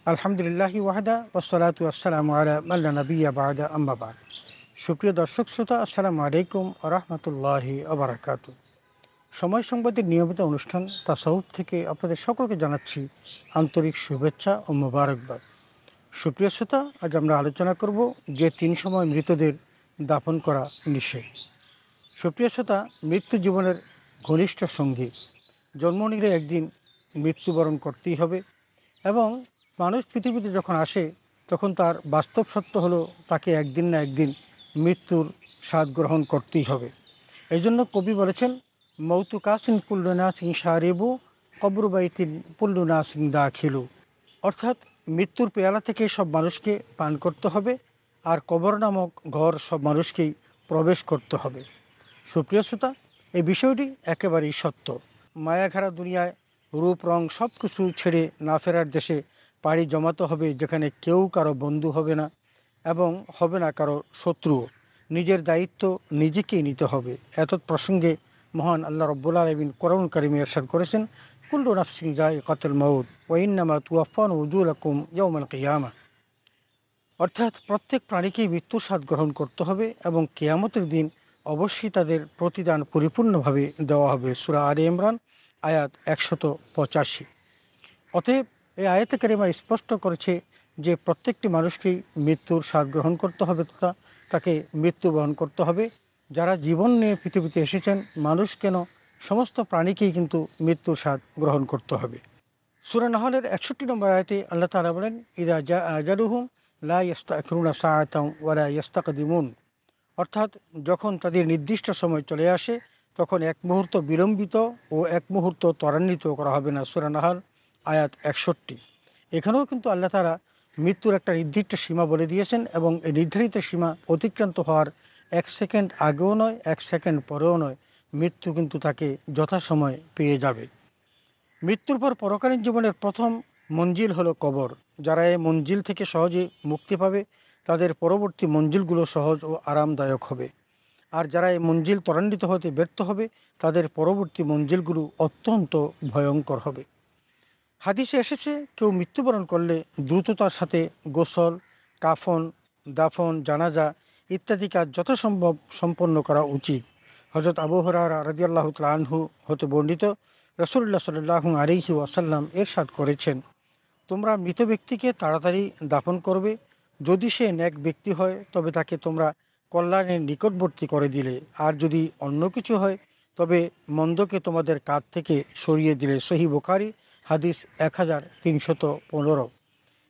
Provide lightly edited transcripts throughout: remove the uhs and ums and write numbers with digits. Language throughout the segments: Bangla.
আলহামদুলিল্লাহি ওয়াহদা ওয়াসসালাতু ওয়াসসালামু আলা মান লা নাবিয়্যা বা'দা আম্মা বা'দ। সুপ্রিয় দর্শক শ্রোতা, আসসালামু আলাইকুম ওয়া রাহমাতুল্লাহি ওয়া বারাকাতুহু। সময় সংবাদের নিয়মিত অনুষ্ঠান তাসাউফ থেকে আপনাদের সকলকে জানাচ্ছি আন্তরিক শুভেচ্ছা ও মোবারকবাদ। সুপ্রিয় শ্রোতা, আজ আমরা আলোচনা করব যে 3 সময় মৃতদের দাফন করা নিষেধ। সুপ্রিয় শ্রোতা, মৃত্যু জীবনের ঘনিষ্ঠ সঙ্গী। জন্ম নিলে একদিন মৃত্যুবরণ করতেই হবে এবং মানুষ পৃথিবীতে যখন আসে তখন তার বাস্তব সত্য হলো তাকে একদিন না একদিন মৃত্যুর স্বাদ গ্রহণ করতেই হবে। এই জন্য কবি বলেছেন, মৌতু কাসিন কুল্লু নাসিন সারেবু কবরু বাইতিন পুল্লু নাসিন দাখিলু। অর্থাৎ মৃত্যুর পেয়ালা থেকে সব মানুষকে পান করতে হবে আর কবর নামক ঘর সব মানুষকেই প্রবেশ করতে হবে। সুপ্রিয় শ্রোতা, এই বিষয়টি একেবারেই সত্য। মায়াঘেরা দুনিয়ায় রূপ রং সব কিছু ছেড়ে না ফেরার দেশে পাড়ি জমাতে হবে, যেখানে কেউ কারো বন্ধু হবে না এবং হবে না কারো শত্রুও। নিজের দায়িত্ব নিজেকেই নিতে হবে। এতৎ প্রসঙ্গে মহান আল্লাহ রব্বুল আলামিন কোরআন কারিমে ইরশাদ করেছেন, কুল্লু নাফসিন যায়িকাতুল মাউত ওয়া ইন্নামা তুওয়াফাউনা উজুরাকুম ইয়াওমাল কিয়ামাহ। অর্থাৎ প্রত্যেক প্রাণীকেই মৃত্যুর স্বাদ গ্রহণ করতে হবে এবং কিয়ামতের দিন অবশ্যই তাদের প্রতিদান পরিপূর্ণভাবে দেওয়া হবে। সূরা আলে ইমরান আয়াত 185। অতএব এই আয়াতে কারিমা স্পষ্ট করেছে যে প্রত্যেকটি মানুষকেই মৃত্যুর স্বাদ গ্রহণ করতে হবে তথা তাকে মৃত্যুবরণ করতে হবে। যারা জীবন নিয়ে পৃথিবীতে এসেছেন, মানুষ কেন সমস্ত প্রাণীকেই কিন্তু মৃত্যুর স্বাদ গ্রহণ করতে হবে। সূরা নাহলের 61 নম্বর আয়াতে আল্লাহ তাআলা বলেন, ইযা জাআ আজালুহুম লা ইস্তাখিরুনা সাআতান ওয়া লা ইস্তাকদিমুন। অর্থাৎ যখন তাদের নির্দিষ্ট সময় চলে আসে তখন এক মুহূর্ত বিলম্বিত ও এক মুহূর্ত ত্বরান্বিত করা হবে না। সূরা নাহল আয়াত 61। এখানেও কিন্তু আল্লাহ তাআলা মৃত্যুর একটা নির্দিষ্ট সীমা বলে দিয়েছেন এবং এই নির্ধারিত সীমা অতিক্রান্ত হওয়ার 1 সেকেন্ড আগেও নয়, 1 সেকেন্ড পরেও নয়, মৃত্যু কিন্তু তাকে যথাসময়ে পেয়ে যাবে। মৃত্যুর পর পরকালীন জীবনের প্রথম মঞ্জিল হলো কবর। যারা এই মঞ্জিল থেকে সহজে মুক্তি পাবে তাদের পরবর্তী মঞ্জিলগুলো সহজ ও আরামদায়ক হবে। আর যারা এই মঞ্জিল ত্বরান্বিত হতে ব্যর্থ হবে তাদের পরবর্তী মঞ্জিলগুলো অত্যন্ত ভয়ঙ্কর হবে। হাদিসে এসেছে, কেউ মৃত্যুবরণ করলে দ্রুততার সাথে গোসল, কাফন, দাফন, জানাজা ইত্যাদি কাজ যথাসম্ভব সম্পন্ন করা উচিত। হযরত আবু হুরায়রা রাদিয়াল্লাহু তাআলা আনহু হতে বর্ণিত, রাসূলুল্লাহ সাল্লাল্লাহু আলাইহি ওয়াসাল্লাম ইরশাদ করেছেন, তোমরা মৃত ব্যক্তিকে তাড়াতাড়ি দাফন করবে। যদি সে নেক ব্যক্তি হয় তবে তাকে তোমরা কল্যাণের নিকটবর্তী করে দিলে, আর যদি অন্য কিছু হয় তবে মন্দকে তোমাদের কাঁধ থেকে সরিয়ে দিলে। সহিহ বুখারী হাদিস 1315।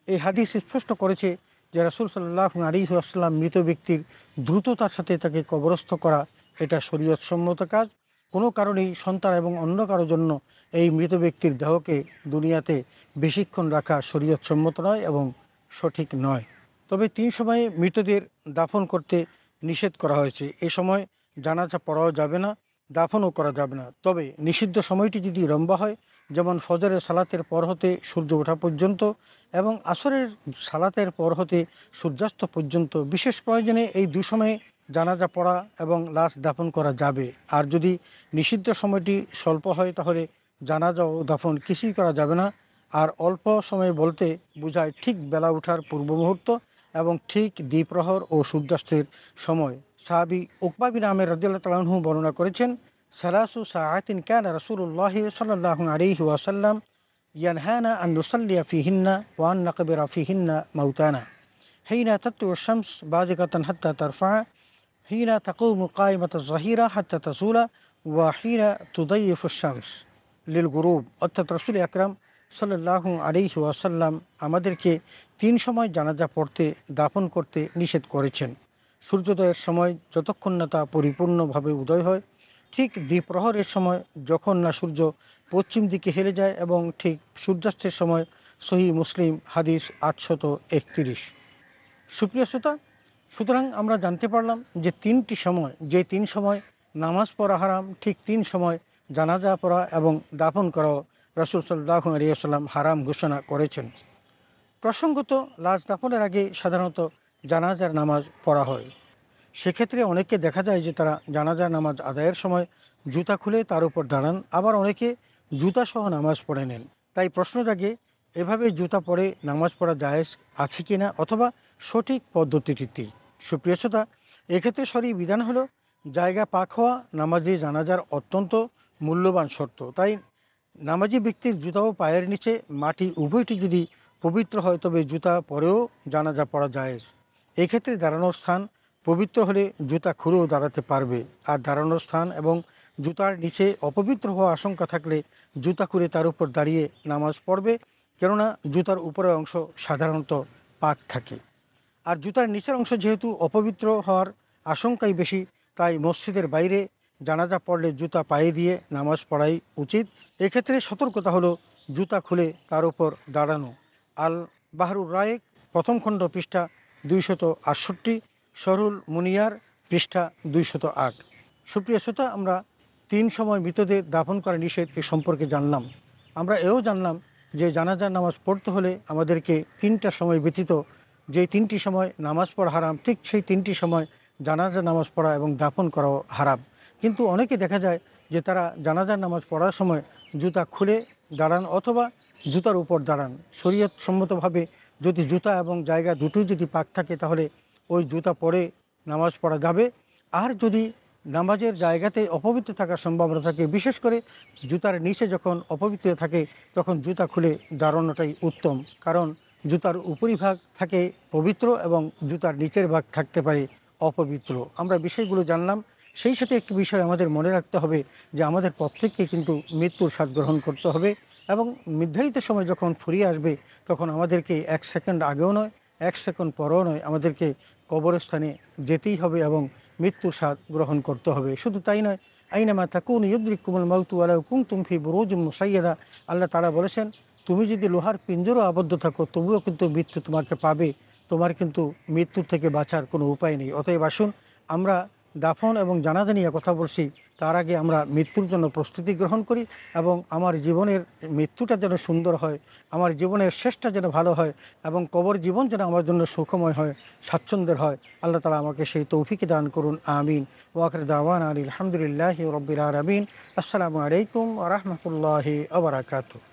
এই হাদিস স্পষ্ট করেছে যে রাসূল সাল্লাল্লাহু আলাইহি ওয়াসাল্লাম মৃত ব্যক্তির দ্রুততার সাথে তাকে কবরস্থ করা এটা শরীয়তসম্মত কাজ। কোনো কারণেই সন্তান এবং অন্য কারোর জন্য এই মৃত ব্যক্তির দেহকে দুনিয়াতে বেশিক্ষণ রাখা শরীয়তসম্মত নয় এবং সঠিক নয়। তবে 3 সময়ে মৃতদের দাফন করতে নিষেধ করা হয়েছে। এ সময় জানাজা পড়াও যাবে না, দাফনও করা যাবে না। তবে নিষিদ্ধ সময়টি যদি লম্বা হয়, যেমন ফজরের সালাতের পর হতে সূর্য ওঠা পর্যন্ত এবং আসরের সালাতের পর হতে সূর্যাস্ত পর্যন্ত, বিশেষ প্রয়োজনে এই 2 সময়ে জানাজা পড়া এবং লাশ দাফন করা যাবে। আর যদি নিষিদ্ধ সময়টি স্বল্প হয় তাহলে জানাজা ও দাফন কিছুই করা যাবে না। আর অল্প সময় বলতে বোঝায় ঠিক বেলা ওঠার পূর্ব মুহূর্ত এবং ঠিক দ্বিপ্রহর ও সূর্যাস্তের সময়। সাহাবী উকবা বিন আমের রাদিয়াল্লাহু তাআলা আনহু বর্ণনা করেছেন, সালাসু সাআতিন কানা রাসূলুল্লাহ সাল্লাল্লাহু আলাইহি ওয়াসাল্লাম ইয়ানহানা আন নুসাল্লিয়া ফিহিন্না ওয়া আন নাকবিরা ফিহিন্না মাউতানা হিনা তাতলু আশ-শামস বাযিগাতান হাত্তা তারফা হিনা তাকুমু কায়মাতাজ যাহিরা হাত্তা তাজুলা ওয়া হিনা তুদাইয়িফু আশ-শামস লিল গুরুব। অর্থাৎ রাসূল আকরাম সাল্লাল্লাহু আলাইহি ওয়াসাল্লাম আমাদেরকে 3 সময় জানাজা পড়তে, দাফন করতে নিষেধ করেছেন। সূর্যোদয়ের সময় যতক্ষণ না তা পরিপূর্ণভাবে উদয় হয়, ঠিক দ্বিপ্রহরের সময় যখন না সূর্য পশ্চিম দিকে হেলে যায় এবং ঠিক সূর্যাস্তের সময়। সহিহ মুসলিম হাদিস 831। সুপ্রিয় শ্রোতা, সুতরাং আমরা জানতে পারলাম যে 3টি সময়, যে 3 সময় নামাজ পড়া হারাম, ঠিক 3 সময় জানাজা পড়া এবং দাফন করাও রাসূল সাল্লাল্লাহু আলাইহি ওয়াসাল্লাম হারাম ঘোষণা করেছেন। প্রসঙ্গত, লাশ দাফনের আগে সাধারণত জানাজার নামাজ পড়া হয়। সেক্ষেত্রে অনেককে দেখা যায় যে তারা জানাজার নামাজ আদায়ের সময় জুতা খুলে তার উপর দাঁড়ান, আবার অনেকে জুতাসহ নামাজ পড়ে নেন। তাই প্রশ্ন জাগে, এভাবে জুতা পরে নামাজ পড়া জায়েজ আছে কি না, অথবা সঠিক পদ্ধতিটি। সুপ্রিয় শ্রোতা, এক্ষেত্রে সরি বিধান হলো জায়গা পাক হওয়া নামাজি জানাজার অত্যন্ত মূল্যবান শর্ত। তাই নামাজি ব্যক্তির জুতা ও পায়ের নিচে মাটি উভয়টি যদি পবিত্র হয় তবে জুতা পরেও জানাজা পড়া জায়েজ। এক্ষেত্রে দাঁড়ানোর স্থান পবিত্র হলে জুতা খুলেও দাঁড়াতে পারবে, আর দাঁড়ানোর স্থান এবং জুতার নিচে অপবিত্র হওয়া আশঙ্কা থাকলে জুতা খুলে তার উপর দাঁড়িয়ে নামাজ পড়বে, কেননা জুতার উপরের অংশ সাধারণত পাক থাকে। আর জুতার নিচের অংশ যেহেতু অপবিত্র হওয়ার আশঙ্কাই বেশি, তাই মসজিদের বাইরে জানাজা পড়লে জুতা পায়ে দিয়ে নামাজ পড়াই উচিত। এক্ষেত্রে সতর্কতা হলো জুতা খুলে তার উপর দাঁড়ানো। আল বাহরুর রায়েক প্রথম খণ্ড পৃষ্ঠা 268, শরুল মুনিয়ার পৃষ্ঠা 208। সুপ্রিয় শ্রোতা, আমরা 3 সময় মৃতদের দাফন করা নিষেধ এ সম্পর্কে জানলাম। আমরা এও জানলাম যে জানাজার নামাজ পড়তে হলে আমাদেরকে 3টা সময় ব্যতীত যেই 3টি সময় নামাজ পড়া হারাম, ঠিক সেই 3টি সময় জানাজার নামাজ পড়া এবং দাফন করাও হারাম। কিন্তু অনেকে দেখা যায় যে তারা জানাজার নামাজ পড়ার সময় জুতা খুলে দাঁড়ান অথবা জুতার উপর দাঁড়ান। শরীয়ত সম্মতভাবে যদি জুতা এবং জায়গা দুটোই যদি পাক থাকে তাহলে ওই জুতা পরে নামাজ পড়া যাবে। আর যদি নামাজের জায়গাতে অপবিত্র থাকার সম্ভাবনা থাকে, বিশেষ করে জুতার নিচে যখন অপবিত্র থাকে তখন জুতা খুলে দাঁড়ানোটাই উত্তম, কারণ জুতার উপরিভাগ থাকে পবিত্র এবং জুতার নিচের ভাগ থাকতে পারে অপবিত্র। আমরা বিষয়গুলো জানলাম। সেই সাথে একটি বিষয় আমাদের মনে রাখতে হবে যে আমাদের প্রত্যেককে কিন্তু মৃত্যুর স্বাদ গ্রহণ করতে হবে এবং নির্ধারিত সময় যখন ফুরিয়ে আসবে তখন আমাদেরকে 1 সেকেন্ড আগেও নয় 1 সেকেন্ড পরেও নয়, আমাদেরকে কবরস্থানে যেতেই হবে এবং মৃত্যুর স্বাদ গ্রহণ করতে হবে। শুধু তাই নয়, আইনামা তাকুন ইউদরিকুমুল মাউতু ওয়ালাউ কুনতুম ফি বুরুজিম মুশাইয়াদা। আল্লাহ তাআলা বলেছেন, তুমি যদি লোহার পিঞ্জরও আবদ্ধ থাকো তবুও কিন্তু মৃত্যু তোমাকে পাবে, তোমার কিন্তু মৃত্যুর থেকে বাঁচার কোনো উপায় নেই। অতএব আসুন আমরা দাফন এবং জানাজা নিয়ে কথা বলছি, তার আগে আমরা মৃত্যুর জন্য প্রস্তুতি গ্রহণ করি এবং আমার জীবনের মৃত্যুটা যেন সুন্দর হয়, আমার জীবনের শেষটা যেন ভালো হয় এবং কবর জীবন যেন আমার জন্য সুখময় হয়, স্বাচ্ছন্দ্যের হয়। আল্লাহ তাআলা আমাকে সেই তৌফিক দান করুন, আমিন। ওয়া আখিরু দাওয়ানা আলহামদুলিল্লাহি রাব্বিল আলামিন। আসসালামু আলাইকুম ওয়া রাহমাতুল্লাহি ওয়া বারাকাতুহু।